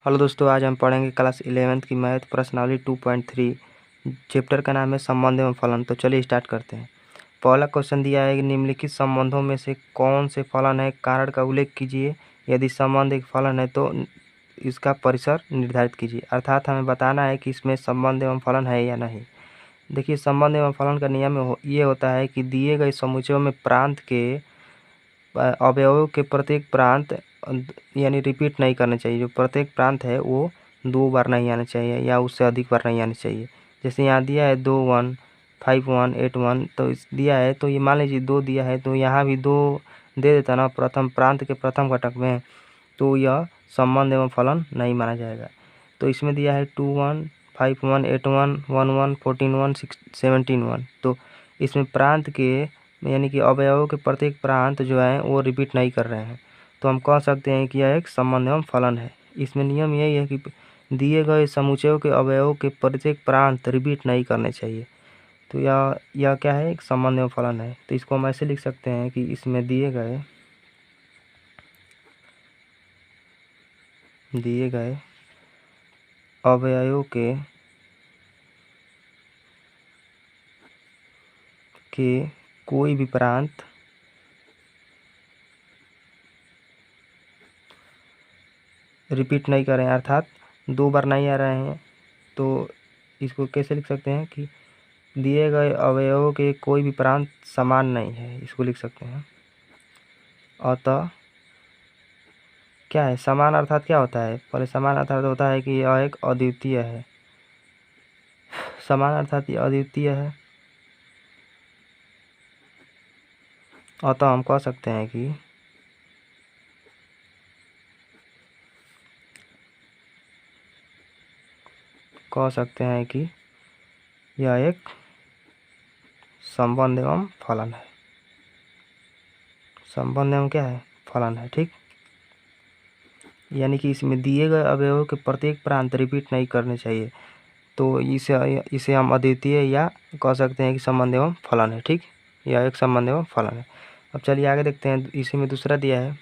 Hello दोस्तों, आज हम पढ़ेंगे क्लास 11th की मैथ प्रश्नावली 2.3। चैप्टर का नाम है संबंध एवं फलन। तो चलिए स्टार्ट करते हैं। पहला क्वेश्चन दिया है कि निम्नलिखित संबंधों में से कौन से फलन है, कारण का उल्लेख कीजिए। यदि संबंध एक फलन है तो इसका परिसर निर्धारित कीजिए। अर्थात हमें बताना है कि इसमें संबंध एवं फलन है या नहीं। देखिए, संबंध एवं फलन का नियम ये होता है कि दिए गए समुच्चयों में प्रांत के अवयवों के प्रत्येक प्रांत यानी रिपीट नहीं करने चाहिए। जो प्रत्येक प्रांत है वो 2 बार नहीं आना चाहिए या उससे अधिक बार नहीं आनी चाहिए। जैसे यहाँ दिया है 2 1 5 1 8 1, तो इस दिया है तो ये मान लीजिए 2 दिया है तो यहाँ भी 2 दे देता ना प्रथम प्रांत के प्रथम घटक में, तो यह संबंध एवं फलन नहीं माना जाएगा। तो इसमें दिया है 2 1 5 1 8 1 1 1 14 1 6 17 1, तो इसमें प्रांत के यानी कि अवयवों के प्रत्येक प्रांत जो है वो रिपीट नहीं कर रहे हैं, तो हम कह सकते हैं कि यह एक संबंध एवं फलन है। इसमें नियम यही है कि दिए गए समुच्चयों के अवयवों के प्रत्येक प्रांत रिपीट नहीं करने चाहिए। तो यह क्या है, एक संबंध एवं फलन है। तो इसको हम ऐसे लिख सकते हैं कि इसमें दिए गए अवयवों के कोई भी प्रांत रिपीट नहीं कर रहे हैं, अर्थात 2 बार नहीं आ रहे हैं। तो इसको कैसे लिख सकते हैं कि दिए गए अवयवों के कोई भी प्रांत समान नहीं है, इसको लिख सकते हैं। अतः क्या है समान, अर्थात क्या होता है, पहले समान अर्थात होता है कि यह एक अद्वितीय है। समान अर्थात ये अद्वितीय है। अतः हम कह सकते हैं कि यह एक संबंध एवं फलन है। संबंध एवं क्या है, फलन है। ठीक, यानी कि इसमें दिए गए अवयवों के प्रत्येक प्रांत रिपीट नहीं करने चाहिए, तो इसे हम अद्वितीय या कह सकते हैं कि संबंध एवं फलन है। ठीक, यह एक संबंध एवं फलन है। अब चलिए आगे देखते हैं। इसी में दूसरा दिया है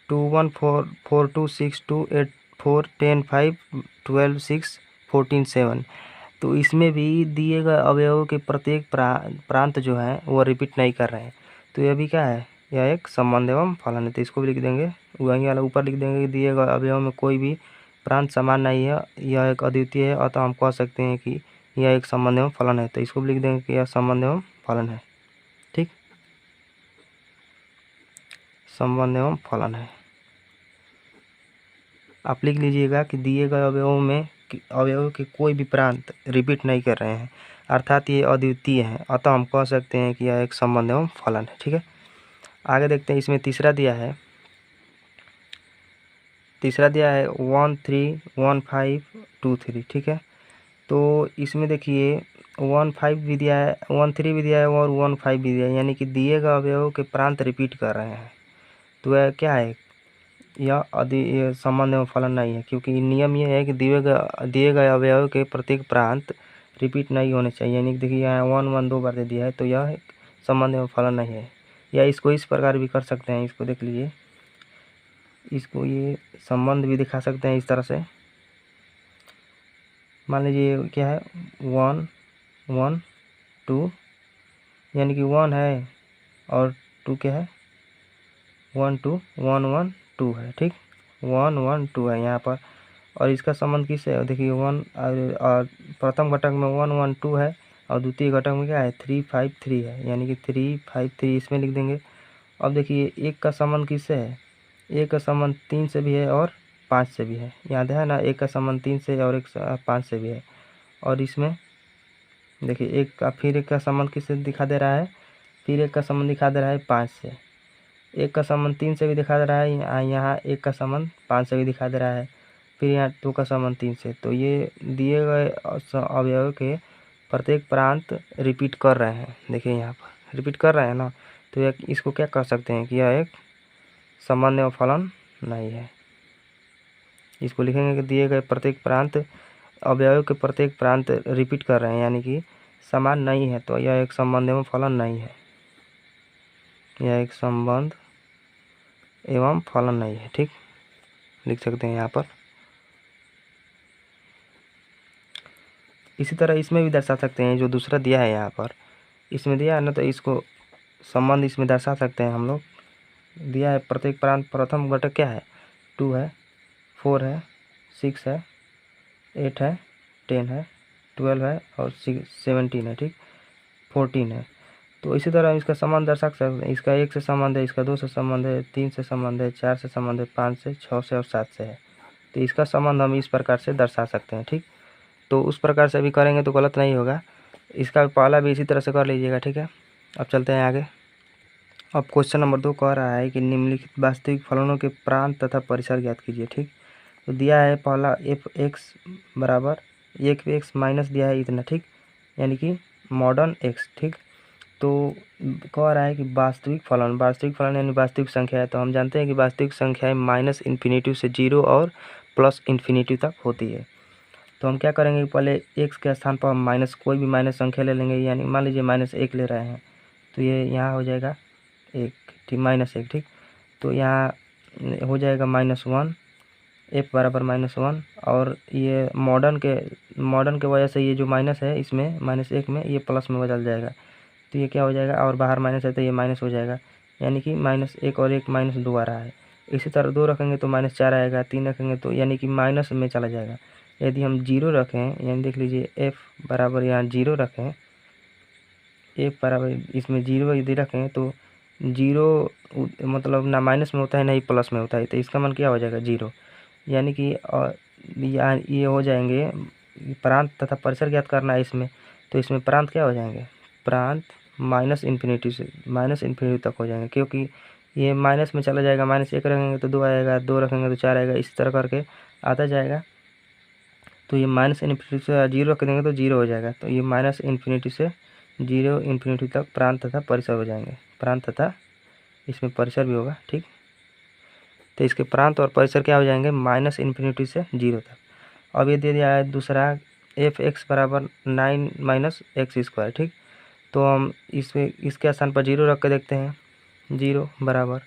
2 1 4 4 2 6 2 8 4 10 5 12 6 14 7, तो इसमें भी दिए गए अवयवों के प्रत्येक प्रांत जो है वो रिपीट नहीं कर रहे हैं, तो यह भी क्या है, यह एक संबंध एवं फलन है। तो इसको भी लिख देंगे, वहीं वाला ऊपर लिख देंगे कि दिए गए अवयवों में कोई भी प्रांत समान नहीं है, यह एक अद्वितीय है, अतः हम कह सकते हैं कि यह एक संबंध एवं फलन है। तो इसको भी लिख देंगे कि यह संबंध एवं फलन है। ठीक, संबंध एवं फलन है। आप लिख लीजिएगा कि दिए गए अवयवों के कोई भी प्रांत रिपीट नहीं कर रहे हैं, अर्थात ये अद्वितीय है, अतः हम कह सकते हैं कि यह एक संबंध एवं फलन है। ठीक है, आगे देखते हैं। इसमें तीसरा दिया है 1 3 1 5 2 3। ठीक है, तो इसमें देखिए 1 5 भी दिया है, 1 3 भी दिया है और 1 5 भी दिया है, यानी कि दिए गए अवयवों के प्रांत रिपीट कर रहे हैं, तो यह क्या है, ये संबंध एवं फलन नहीं है, क्योंकि नियम ये है कि दिए गए अवयव के प्रत्येक प्रांत रिपीट नहीं होने चाहिए। यानी कि देखिए यहाँ 1 1 2 बार दे दिया है, तो यह एक संबंध एवं फलन नहीं है। या इसको इस प्रकार भी कर सकते हैं, इसको देख लीजिए, इसको ये संबंध भी दिखा सकते हैं इस तरह से। मान लीजिए क्या है 1 1 2, यानी कि 1 है और 2 क्या है 1 2 1 1 2 है। ठीक, 1 1 2 है यहाँ पर, और इसका संबंध किससे है, देखिए 1 और प्रथम घटक में 1 1 2 है, और द्वितीय घटक में क्या है 3 5 3 है, यानी कि 3 5 3 इसमें लिख देंगे। अब देखिए एक का संबंध किससे है, एक का संबंध 3 से भी है और 5 से भी है, याद है ना, एक का संबंध 3 से और एक 5 से भी है। और इसमें देखिए एक का संबंध किससे दिखा दे रहा है, फिर एक का संबंध दिखा दे रहा है 5 से, एक का संबंध 3 से भी दिखा दे रहा है, यहाँ एक का संबंध 5 से भी दिखा दे रहा है, फिर यहाँ 2 का संबंध 3 से। तो ये दिए गए अवयव के प्रत्येक प्रांत रिपीट कर रहे हैं, देखिए यहाँ पर रिपीट कर रहे हैं ना, तो इसको क्या कर सकते हैं कि यह एक संबंध एवं फलन नहीं है। इसको लिखेंगे कि दिए गए प्रत्येक प्रांत अवयव के प्रत्येक प्रांत रिपीट कर रहे हैं, यानी कि समान नहीं है, तो यह एक संबंध एवं फलन नहीं है, यह एक संबंध एवं फलन नहीं है। ठीक, लिख सकते हैं यहाँ पर। इसी तरह इसमें भी दर्शा सकते हैं, जो दूसरा दिया है यहाँ पर, इसमें दिया है ना, तो इसको संबंध इसमें दर्शा सकते हैं हम लोग। दिया है प्रत्येक प्रांत प्रथम घटक क्या है, 2 है, 4 है, 6 है, 8 है, 10 है, 12 है और 17 है, ठीक, 14 है। तो इसी तरह इसका संबंध दर्शा सकते हैं। इसका 1 से संबंध है, इसका 2 से संबंध है, 3 से संबंध है, 4 से संबंध है, 5 से, 6 से और 7 से है। तो इसका संबंध हम इस प्रकार से दर्शा सकते हैं, ठीक। तो उस प्रकार से भी करेंगे तो गलत नहीं होगा। इसका पहला भी इसी तरह से कर लीजिएगा, ठीक है। अब चलते हैं आगे। अब क्वेश्चन नंबर 2 कह रहा है कि निम्नलिखित वास्तविक फलनों के प्रांत तथा परिसर ज्ञात कीजिए, ठीक। तो दिया है पहला f(x) बराबर 1x माइनस दिया है इतना, ठीक, यानी कि मॉडर्न x, ठीक। तो कह रहा है कि वास्तविक फलन यानी वास्तविक संख्या है। तो हम जानते हैं कि वास्तविक संख्याएं माइनस इन्फिनिटी से 0 और प्लस इन्फिनिटी तक होती है। तो हम क्या करेंगे, पहले x के स्थान पर हम माइनस कोई भी माइनस संख्या ले लेंगे, यानी मान लीजिए -1 ले रहे हैं, तो ये यहाँ हो जाएगा 1, ठीक, -1, ठीक। तो यहाँ हो जाएगा -1, f बराबर -1, और ये मॉडर्न के वजह से ये जो माइनस है इसमें -1 में ये प्लस में बदल जाएगा। तो ये क्या हो जाएगा, और बाहर माइनस है तो ये माइनस हो जाएगा, यानी कि -1 और 1 -2 आ रहा है। इसी तरह 2 रखेंगे तो -4 आएगा, 3 रखेंगे तो यानी कि माइनस में चला जाएगा। यदि हम 0 रखें, यानी देख लीजिए f बराबर यहाँ 0 रखें, f बराबर इसमें 0 यदि रखें तो 0 मतलब ना माइनस में होता है ना ही प्लस में होता है, तो इसका मान क्या हो जाएगा 0, यानी कि ये हो जाएंगे। प्रांत तथा परिसर ज्ञात करना है इसमें, तो इसमें प्रांत क्या हो जाएंगे, प्रांत माइनस इन्फिनिटी तक हो जाएंगे, क्योंकि ये माइनस में चला जाएगा। -1 रखेंगे तो 2 आएगा, 2 रखेंगे तो 4 आएगा, इस तरह करके आता जाएगा। तो ये माइनस इन्फिनिटी से 0 रख देंगे तो 0 हो जाएगा। तो ये माइनस इन्फिनिटी से 0 इन्फिनिटी तक प्रांत तथा परिसर हो जाएंगे। प्रांत तथा इसमें परिसर भी होगा, ठीक। तो इसके प्रांत और परिसर क्या हो जाएंगे, माइनस इन्फिनिटी से 0 तक। अब ये दे दिया है दूसरा f(x) बराबर 9 माइनस x², ठीक। तो हम इसके स्थान पर 0 रख के देखते हैं। 0 बराबर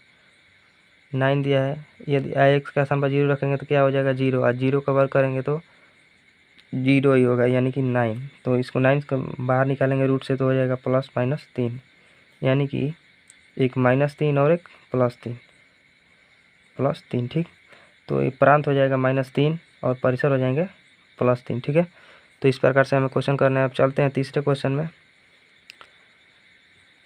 9 दिया है, यदि x का स्थान पर 0 रखेंगे तो क्या हो जाएगा 0, और 0 का वर्ग करेंगे तो 0 ही होगा, यानी कि 9। तो इसको 9 का बाहर निकालेंगे रूट से तो हो जाएगा +-3, यानी कि एक -3 और एक +3, ठीक। तो ये प्रांत हो जाएगा -3 और परिसर हो जाएंगे +3, ठीक है। तो इस प्रकार से हमें क्वेश्चन करना है। अब चलते हैं तीसरे क्वेश्चन में।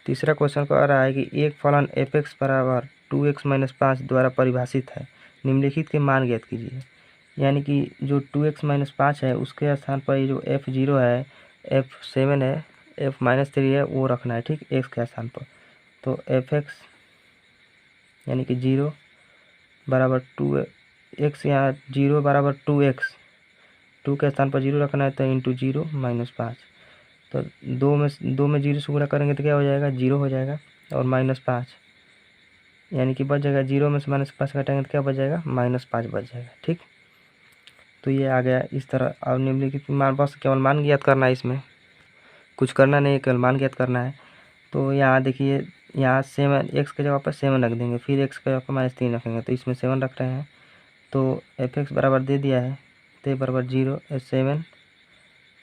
तीसरा क्वेश्चन कह रहा है कि एक फलन f(x) बराबर 2x - 5 द्वारा परिभाषित है, निम्नलिखित के मान ज्ञात कीजिए। यानी कि जो 2x - 5 है उसके स्थान पर ये जो f0 है, f7 है, f-3 है वो रखना है, ठीक, x के स्थान पर। तो f(x) यानी कि 0 बराबर 2x, यहाँ 0 बराबर 2x, 2 के स्थान पर 0 रखना है, तो इंटू 0 - 5। तो 2 में 0 से गुणा करेंगे तो क्या हो जाएगा 0 हो जाएगा, और -5, यानी कि बच जाएगा 0 में से -5 घटाएंगे तो क्या बच जाएगा -5 बच जाएगा, ठीक। तो ये आ गया इस तरह। अब निम्नलिखित मान, बस केवल मान ज्ञात करना है, इसमें कुछ करना नहीं है, केवल मान ज्ञात करना है। तो यहाँ देखिए, यहाँ 7 x के जगह पर 7 रख देंगे, फिर x के जगह पर -3 रखेंगे, तो इसमें 7 रख रहे हैं। तो f(x) बराबर दे दिया है, तो बराबर 0, 7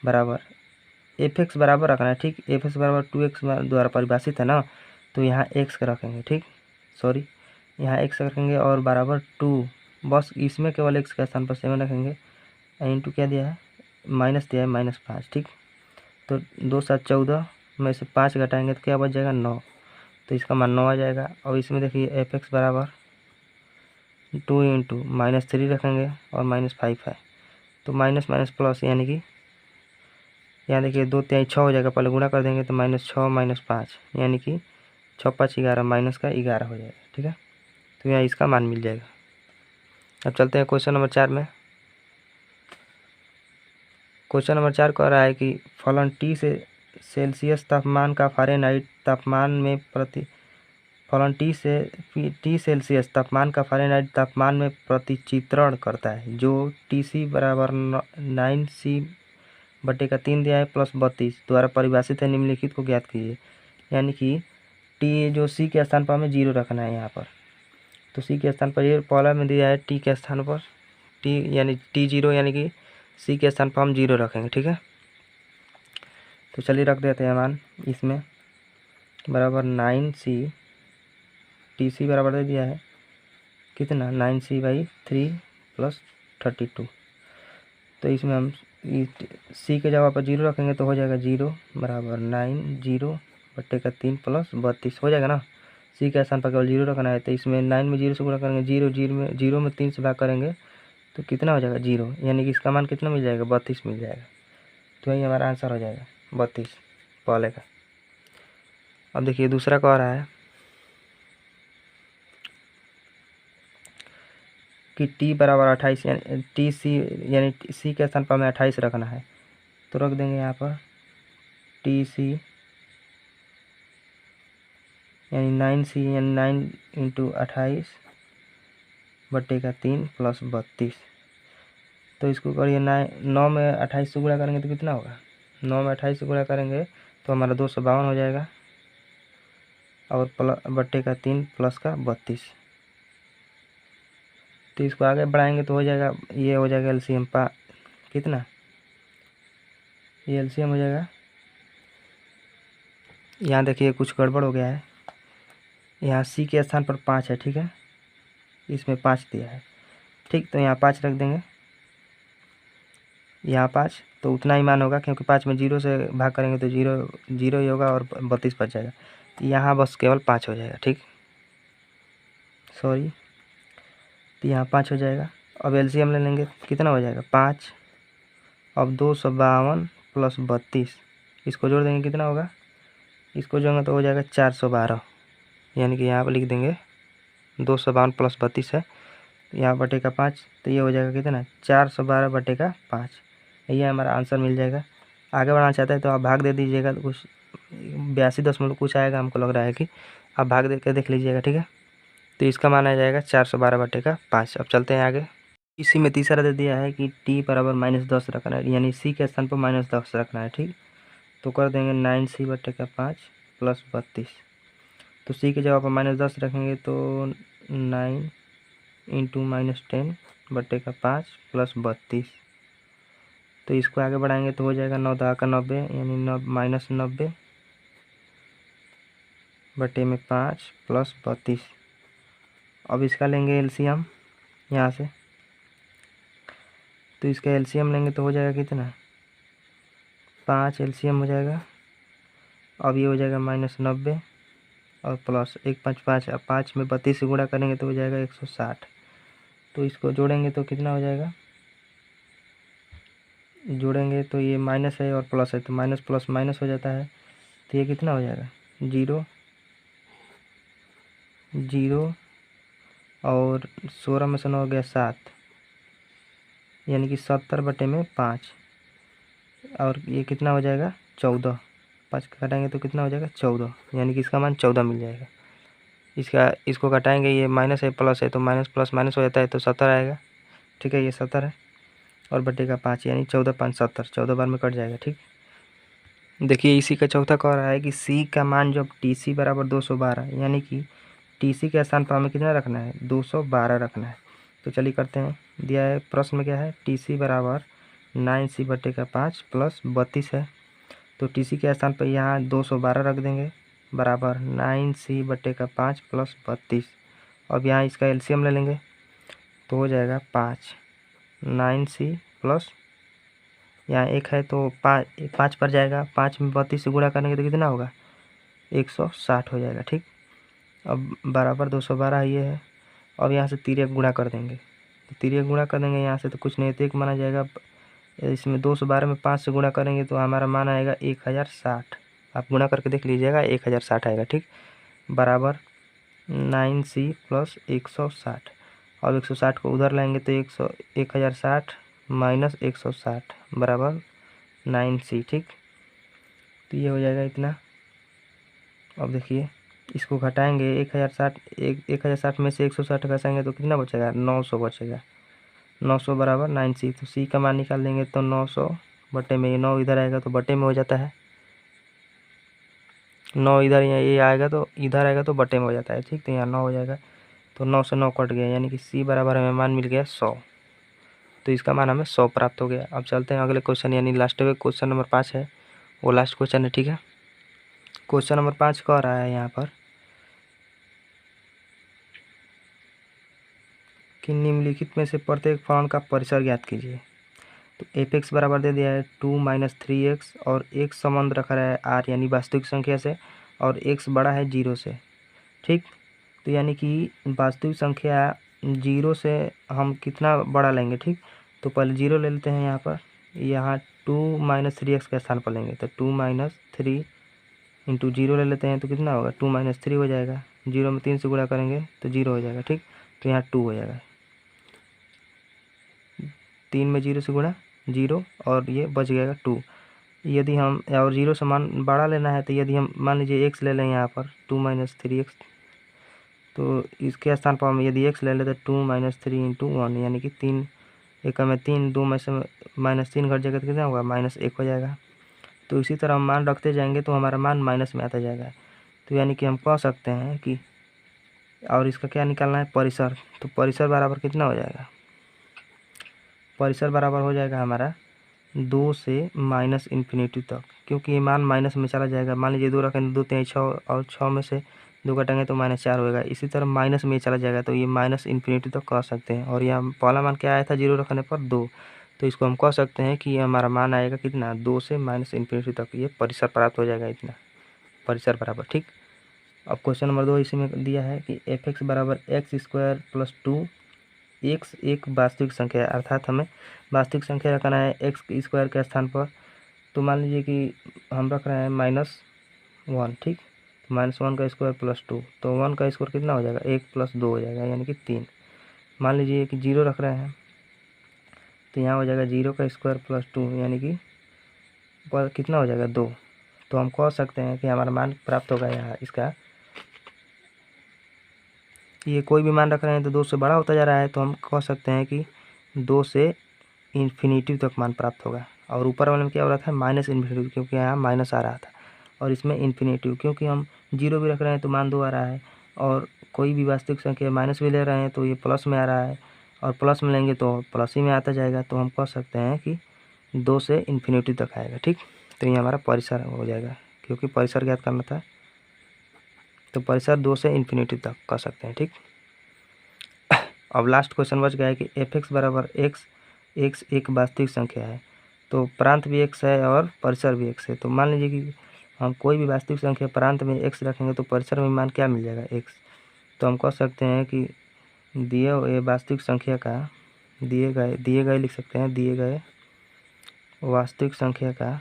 बराबर f(x) बराबर रखना है, ठीक। f(x) बराबर 2x द्वारा परिभाषित है ना, तो यहाँ x का रखेंगे, ठीक, सॉरी, यहाँ x रखेंगे और बराबर 2, बस इसमें केवल x के स्थान पर 7 रखेंगे, इंटू क्या दिया है, माइनस दिया है -5, ठीक। तो 2 7 14 में से 5 घटाएंगे तो क्या बच जाएगा 9, तो इसका मान 9 आ जाएगा। और इसमें देखिए f(x) बराबर 2 इंटू -3 रखेंगे और -5 है, तो माइनस माइनस प्लस, यानी कि यहाँ देखिए 2 3 6 हो जाएगा, पहले गुणा कर देंगे तो -6 - 5, यानी कि 6 5 11, माइनस का 11 हो जाएगा, ठीक है। तो यहाँ इसका मान मिल जाएगा। अब चलते हैं क्वेश्चन नंबर 4 में। क्वेश्चन नंबर 4 कह रहा है कि फलन T से सेल्सियस तापमान का फ़ारेनहाइट तापमान में फलन T सेल्सियस तापमान का फ़ारेनहाइट तापमान में प्रतिचित्रण करता है, जो TC बराबर 9C/3 दिया है +32 द्वारा परिभाषित है, निम्नलिखित को ज्ञात कीजिए। यानी कि T जो C के स्थान पर हमें 0 रखना है यहाँ पर। तो सी के स्थान पर ये पहला में दिया है टी के स्थान पर टी यानी T0 यानी कि सी के स्थान पर हम 0 रखेंगे। ठीक है, तो चलिए रख देते हैं मान इसमें बराबर 9C। TC बराबर दे दिया है कितना 9C/3 + 32। तो इसमें हम सी के जगह पर 0 रखेंगे तो हो जाएगा 0 बराबर 9 0/3 + 32 हो जाएगा ना। सी के स्थान पर केवल 0 रखना है, तो इसमें 9 में 0 से गुणा करेंगे 0 में 3 से भाग करेंगे तो कितना हो जाएगा 0, यानी कि इसका मान कितना मिल जाएगा 32 मिल जाएगा। तो यही हमारा आंसर हो जाएगा 32 पहले का। अब देखिए दूसरा कह रहा है कि टी बराबर 28 यानी सी के स्थान पर हमें 28 रखना है, तो रख देंगे यहाँ पर TC यानी 9C यानी 9 × 28/3 + 32। तो इसको करिए 9 में 28 से गुणा करेंगे तो कितना होगा 9 में 28 से गुणा करेंगे तो हमारा 252 हो जाएगा और +/3 + का 32। तो इसको आगे बढ़ाएंगे तो हो जाएगा ये हो जाएगा LCM कितना ये LCM हो जाएगा। यहाँ देखिए कुछ गड़बड़ हो गया है, यहाँ सी के स्थान पर 5 है। ठीक है, इसमें 5 दिया है। ठीक, तो यहाँ 5 रख देंगे, यहाँ 5 तो उतना ही मान होगा क्योंकि 5 में 0 से भाग करेंगे तो 0 ही होगा और 32 बच जाएगा। तो यहाँ बस केवल 5 हो जाएगा। ठीक, सॉरी, तो यहाँ 5 हो जाएगा। अब LCM ले लेंगे कितना हो जाएगा 5। अब 252 + 32 इसको जोड़ देंगे कितना होगा, इसको जोड़ेंगे तो हो जाएगा 412, यानी कि यहाँ पर लिख देंगे 252 + 32 है, यहाँ बटे का 5, तो ये हो जाएगा कितना 412/5। ये हमारा आंसर मिल जाएगा। आगे बढ़ाना चाहते हैं तो आप भाग दे दीजिएगा, तो कुछ 82 दशमलव कुछ आएगा, हमको लग रहा है कि आप भाग दे के देख लीजिएगा। ठीक है, तो इसका मान आ जाएगा 412/5। अब चलते हैं आगे। इसी में तीसरा दे दिया है कि t बराबर -10 रखना है, यानी सी के स्थान पर -10 रखना है। ठीक, तो कर देंगे 9C/5 + 32। तो सी की जगह पर -10 रखेंगे तो 9 × -10/5 + 32। तो इसको आगे बढ़ाएंगे तो हो जाएगा 9 × 90 यानी -90/5 + 32। अब इसका लेंगे LCM यहाँ से, तो इसका LCM लेंगे तो हो जाएगा कितना 5 LCM हो जाएगा। अब ये हो जाएगा -90 और प्लस 1 5 5, अब 5 में 32 से गुणा करेंगे तो हो जाएगा 160। तो इसको जोड़ेंगे तो कितना हो जाएगा, जोड़ेंगे तो ये माइनस है और प्लस है तो माइनस प्लस माइनस हो जाता है, तो ये कितना हो जाएगा 0 0 और 16 में से 9 हो गया 7, यानी कि 70/5 और ये कितना हो जाएगा 14। 5 घटाएंगे तो कितना हो जाएगा 14, यानी कि इसका मान 14 मिल जाएगा। इसको घटाएंगे, ये माइनस है प्लस है तो माइनस प्लस माइनस हो जाता है तो 70 आएगा। ठीक है, ये 70 है और बटे का 5 यानी 14 5 70, 14 बार में कट जाएगा। ठीक, देखिए इसी का चौथा कह रहा है कि सी का मान जब TC बराबर 212, यानी कि TC के स्थान पर हमें कितना रखना है 212 रखना है। तो चलिए करते हैं, दिया है प्रश्न में क्या है TC बराबर 9C/5 + 32 है। तो TC के स्थान पर यहाँ 212 रख देंगे बराबर 9C/5 + 32। अब यहाँ इसका LCM ले लेंगे तो हो जाएगा 5 9C प्लस यहाँ 1 है तो 5 पर जाएगा, 5 में 32 से गुणा करेंगे तो कितना होगा 160 हो जाएगा। ठीक, अब बराबर 212 ये है। अब यहाँ से तिर्यक गुणा कर देंगे, तो तिर्यक गुणा कर देंगे यहाँ से तो कुछ नहीं तो 1 माना जाएगा। इसमें 212 में 5 से गुणा करेंगे तो हमारा मान आएगा 1060। आप गुणा करके देख लीजिएगा 1060 आएगा। ठीक, बराबर 9C + 160। अब 160 को उधर लाएंगे तो 1060 - 160 बराबर 9C। ठीक, तो ये हो जाएगा इतना। अब देखिए इसको घटाएंगे 1060 में से 160 घटाएंगे तो कितना बचेगा 900 बचेगा। 900 बराबर 9C। तो C का मान निकाल देंगे तो 900 बटे में 9 इधर आएगा तो बटे में हो जाता है, 9 इधर ये आएगा तो इधर आएगा तो बटे में हो जाता है। ठीक, तो यहाँ 9 हो जाएगा। तो 9 से 9 कट गया, यानी कि सी बराबर हमें मान मिल गया 100। तो इसका मान हमें 100 प्राप्त हो गया। अब चलते हैं अगले क्वेश्चन, यानी लास्ट में क्वेश्चन नंबर 5 है, वो लास्ट क्वेश्चन है, ठीक है। क्वेश्चन नंबर 5 कह रहा है यहाँ पर कि निम्नलिखित में से प्रत्येक फलन का परिसर ज्ञात कीजिए। तो एफ एक्स बराबर दे दिया है 2 - 3x और एक संबंध रखा है r यानी वास्तविक संख्या से, और x बड़ा है 0 से, ठीक। तो यानी कि वास्तविक संख्या 0 से हम कितना बड़ा लेंगे, ठीक। तो पहले 0 ले लेते हैं यहाँ पर, यहाँ 2 - 3x के स्थान पर लेंगे, तो 2 - 3 इंटू 0 ले लेते हैं, तो कितना होगा 2 - 3 हो जाएगा। 0 में 3 से गुणा करेंगे तो 0 हो जाएगा, ठीक। तो यहाँ 2 हो जाएगा, 3 में 0 से गुणा 0 और ये बच गएगा 2। यदि हम और 0 से मान बड़ा लेना है, तो यदि हम मान लीजिए x ले लें यहाँ पर 2 - 3x, तो इसके स्थान पर हम यदि x ले लें तो 2 - 3 इंटू 1, यानी कि 3 एक में 3, 2 में से -3 घट जाएगा तो कितना होगा -1 हो जाएगा। तो इसी तरह हम मान रखते जाएंगे तो हमारा मान माइनस में आता जाएगा। तो यानी कि हम कह सकते हैं कि, और इसका क्या निकालना है परिसर, तो परिसर बराबर कितना हो जाएगा, परिसर बराबर हो जाएगा हमारा 2 से -इन्फिनिटी तक, क्योंकि ये मान माइनस में चला जाएगा। मान लीजिए 2 रखें, 2 3 6 और 6 में से 2 घटाएंगे तो -4 होगा। इसी तरह माइनस में चला जाएगा, तो ये -इन्फिनिटी तक कह सकते हैं। और यहाँ पहला मान क्या आया था 0 रखने पर 2, तो इसको हम कह सकते हैं कि ये हमारा मान आएगा कितना 2 से -इन्फिनिटी तक, ये परिसर प्राप्त हो जाएगा, इतना परिसर बराबर, ठीक। अब क्वेश्चन नंबर 2 इसी में दिया है कि एफ एक्स बराबर x² + 2 x एक वास्तविक संख्या है, अर्थात हमें वास्तविक संख्या रखना है x² के स्थान पर। तो मान लीजिए कि हम रख रहे हैं -1, ठीक। तो -1 का स्क्वायर + 2, तो 1 का स्क्वायर कितना हो जाएगा 1 + 2 हो जाएगा, यानी कि 3। मान लीजिए कि 0 रख रहे हैं, तो यहाँ हो जाएगा 0 का स्क्वायर + 2, यानी कि कितना हो जाएगा 2। तो हम कह सकते हैं कि हमारा मान प्राप्त होगा यहाँ इसका, ये कोई भी मान रख रहे हैं तो 2 से बड़ा होता जा रहा है, तो हम कह सकते हैं कि 2 से इन्फिनिटी तक मान प्राप्त होगा। और ऊपर वाले में क्या हो रहा था -इन्फिनिटी, क्योंकि यहाँ माइनस आ रहा था, और इसमें इन्फिनिटी, क्योंकि हम 0 भी रख रहे हैं तो मान 2 आ रहा है, और कोई भी वास्तविक संख्या माइनस भी ले रहे हैं तो ये प्लस में आ रहा है, और प्लस में लेंगे तो प्लस ही में आता जाएगा। तो हम कह सकते हैं कि 2 से इन्फिनिटी तक आएगा, ठीक। तो ये हमारा परिसर हो जाएगा, क्योंकि परिसर ज्ञात करना था, तो परिसर 2 से इन्फिनिटी तक कर सकते हैं, ठीक। अब लास्ट क्वेश्चन बच गया है कि एफ एक्स बराबर x एक वास्तविक संख्या है, तो प्रांत भी x है और परिसर भी x है। तो मान लीजिए कि हम कोई भी वास्तविक संख्या प्रांत में x रखेंगे तो परिसर में मान क्या मिल जाएगा x। तो हम कह सकते हैं कि दिए हुए वास्तविक संख्या का दिए गए लिख सकते हैं, दिए गए वास्तविक संख्या का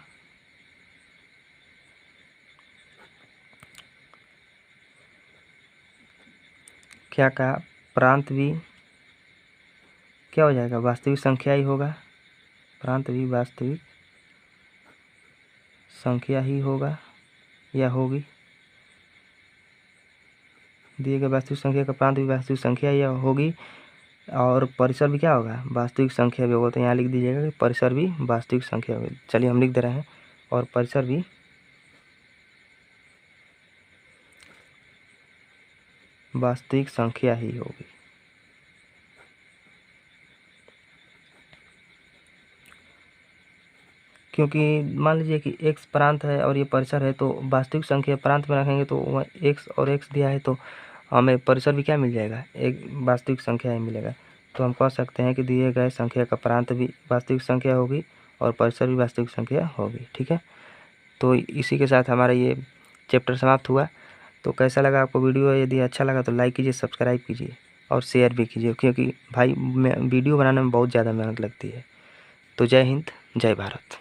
क्या का प्रांत भी क्या हो जाएगा वास्तविक संख्या ही होगा, प्रांत भी वास्तविक संख्या ही होगा या होगी। दिए गए वास्तविक संख्या का प्रांत भी वास्तविक संख्या या होगी, और परिसर भी क्या होगा वास्तविक संख्या भी होगा। तो यहाँ लिख दीजिएगा कि परिसर भी वास्तविक संख्या होगी। चलिए हम लिख दे रहे हैं, और परिसर भी वास्तविक संख्या ही होगी। क्योंकि मान लीजिए कि x प्रांत है और ये परिसर है, तो वास्तविक संख्या प्रांत में रखेंगे तो x और x दिया है, तो हमें परिसर भी क्या मिल जाएगा एक वास्तविक संख्या ही मिलेगा। तो हम कह सकते हैं कि दिए गए संख्या का प्रांत भी वास्तविक संख्या होगी और परिसर भी वास्तविक संख्या होगी, ठीक है। तो इसी के साथ हमारा ये चैप्टर समाप्त हुआ। तो कैसा लगा आपको वीडियो, यदि अच्छा लगा तो लाइक कीजिए, सब्सक्राइब कीजिए और शेयर भी कीजिए, क्योंकि भाई वीडियो बनाने में बहुत ज़्यादा मेहनत लगती है। तो जय हिंद, जय भारत।